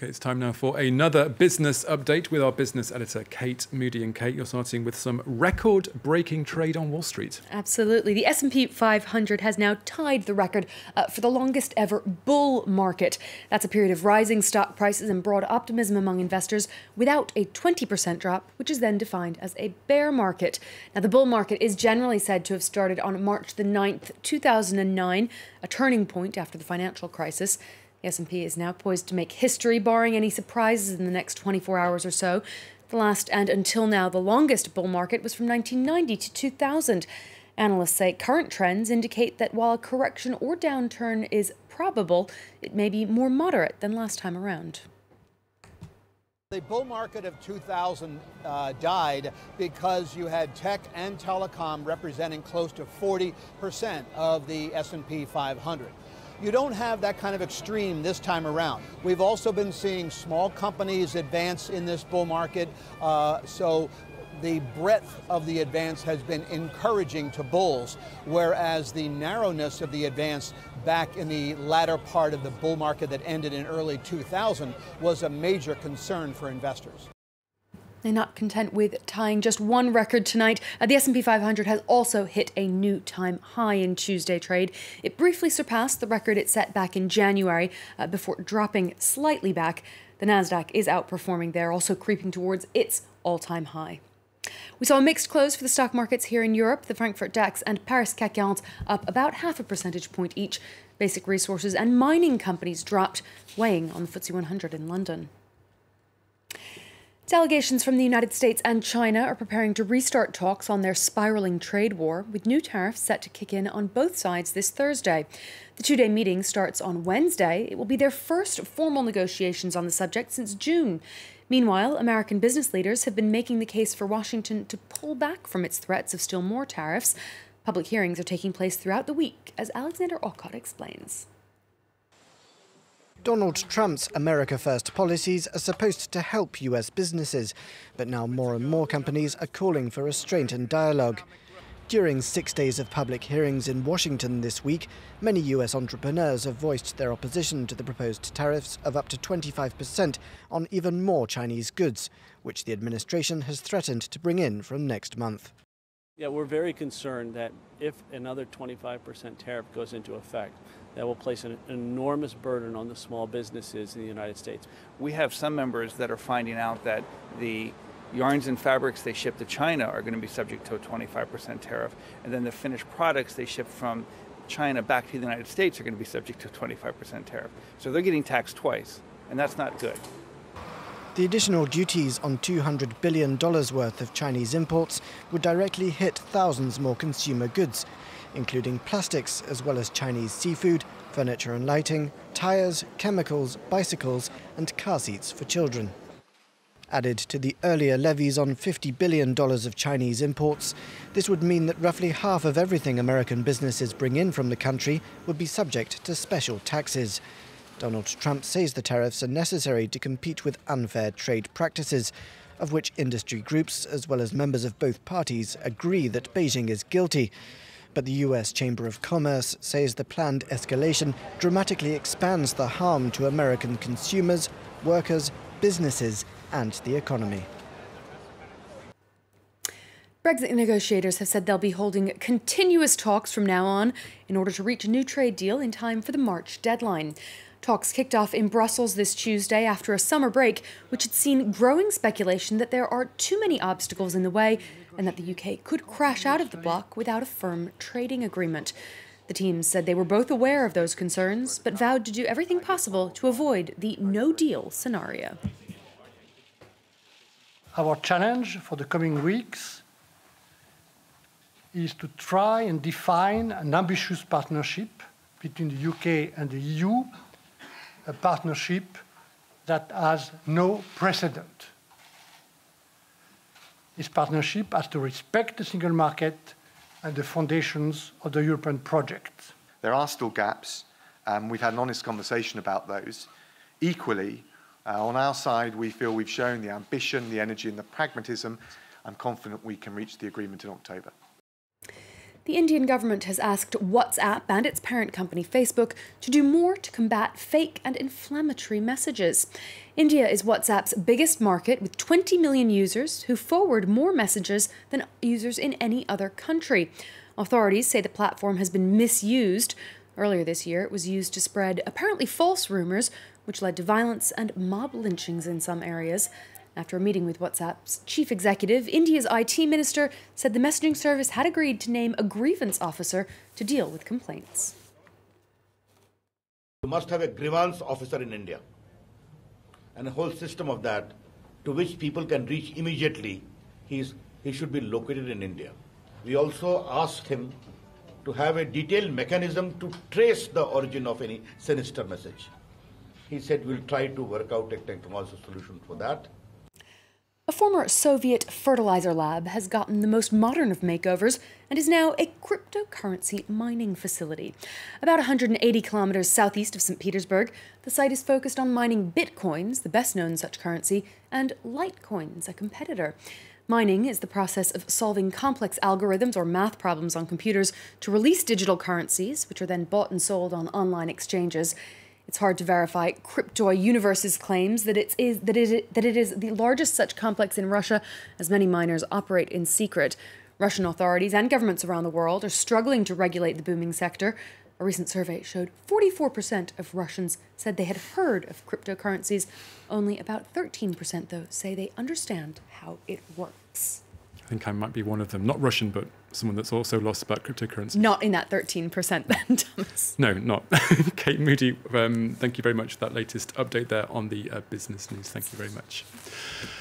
OK, it's time now for another business update with our business editor, Kate Moody. And Kate, you're starting with some record-breaking trade on Wall Street. Absolutely. The S&P 500 has now tied the record for the longest ever bull market. That's a period of rising stock prices and broad optimism among investors without a 20% drop, which is then defined as a bear market. Now, the bull market is generally said to have started on March the 9th, 2009, a turning point after the financial crisis. The S&P is now poised to make history, barring any surprises in the next 24 hours or so. The last and until now the longest bull market was from 1990 to 2000. Analysts say current trends indicate that while a correction or downturn is probable, it may be more moderate than last time around. The bull market of 2000 died because you had tech and telecom representing close to 40% of the S&P 500. You don't have that kind of extreme this time around. We've also been seeing small companies advance in this bull market, so the breadth of the advance has been encouraging to bulls, whereas the narrowness of the advance back in the latter part of the bull market that ended in early 2000 was a major concern for investors. They're not content with tying just one record tonight. The S&P 500 has also hit a new time high in Tuesday trade. It briefly surpassed the record it set back in January before dropping slightly back. The Nasdaq is outperforming there, also creeping towards its all-time high. We saw a mixed close for the stock markets here in Europe. The Frankfurt DAX and Paris CAC 40 up about half a percentage point each. Basic resources and mining companies dropped, weighing on the FTSE 100 in London. Delegations from the United States and China are preparing to restart talks on their spiraling trade war, with new tariffs set to kick in on both sides this Thursday. The two-day meeting starts on Wednesday. It will be their first formal negotiations on the subject since June. Meanwhile, American business leaders have been making the case for Washington to pull back from its threats of still more tariffs. Public hearings are taking place throughout the week, as Alexander Alcott explains. Donald Trump's America First policies are supposed to help US businesses, but now more and more companies are calling for restraint and dialogue. During 6 days of public hearings in Washington this week, many US entrepreneurs have voiced their opposition to the proposed tariffs of up to 25% on even more Chinese goods, which the administration has threatened to bring in from next month. Yeah, we're very concerned that if another 25% tariff goes into effect, that will place an enormous burden on the small businesses in the United States. We have some members that are finding out that the yarns and fabrics they ship to China are going to be subject to a 25% tariff, and then the finished products they ship from China back to the United States are going to be subject to a 25% tariff. So they're getting taxed twice, and that's not good. The additional duties on $200 billion worth of Chinese imports would directly hit thousands more consumer goods, including plastics as well as Chinese seafood, furniture and lighting, tyres, chemicals, bicycles and car seats for children. Added to the earlier levies on $50 billion of Chinese imports, this would mean that roughly half of everything American businesses bring in from the country would be subject to special taxes. Donald Trump says the tariffs are necessary to compete with unfair trade practices, of which industry groups, as well as members of both parties, agree that Beijing is guilty. But the US Chamber of Commerce says the planned escalation dramatically expands the harm to American consumers, workers, businesses and the economy. Brexit negotiators have said they'll be holding continuous talks from now on in order to reach a new trade deal in time for the March deadline. Talks kicked off in Brussels this Tuesday after a summer break, which had seen growing speculation that there are too many obstacles in the way and that the UK could crash out of the bloc without a firm trading agreement. The teams said they were both aware of those concerns, but vowed to do everything possible to avoid the no-deal scenario. Our challenge for the coming weeks is to try and define an ambitious partnership between the UK and the EU, a partnership that has no precedent. This partnership has to respect the single market and the foundations of the European project. There are still gaps, and we've had an honest conversation about those. Equally, on our side, we feel we've shown the ambition, the energy and the pragmatism. I'm confident we can reach the agreement in October. The Indian government has asked WhatsApp and its parent company Facebook to do more to combat fake and inflammatory messages. India is WhatsApp's biggest market, with 20 million users who forward more messages than users in any other country. Authorities say the platform has been misused. Earlier this year, it was used to spread apparently false rumors, which led to violence and mob lynchings in some areas. After a meeting with WhatsApp's chief executive, India's IT minister said the messaging service had agreed to name a grievance officer to deal with complaints. You must have a grievance officer in India and a whole system of that to which people can reach immediately. He should be located in India. We also asked him to have a detailed mechanism to trace the origin of any sinister message. He said we'll try to work out a technological solution for that. A former Soviet fertilizer lab has gotten the most modern of makeovers and is now a cryptocurrency mining facility. About 180 kilometers southeast of St. Petersburg, the site is focused on mining bitcoins, the best-known such currency, and Litecoins, a competitor. Mining is the process of solving complex algorithms or math problems on computers to release digital currencies, which are then bought and sold on online exchanges. It's hard to verify Cryptoy Universe's claims that it is the largest such complex in Russia, as many miners operate in secret. Russian authorities and governments around the world are struggling to regulate the booming sector. A recent survey showed 44% of Russians said they had heard of cryptocurrencies. Only about 13%, though, say they understand how it works. I think I might be one of them. Not Russian, but someone that's also lost about cryptocurrency. Not in that 13% then, Thomas. No, not. Kate Moody, thank you very much for that latest update there on the business news. Thank you very much.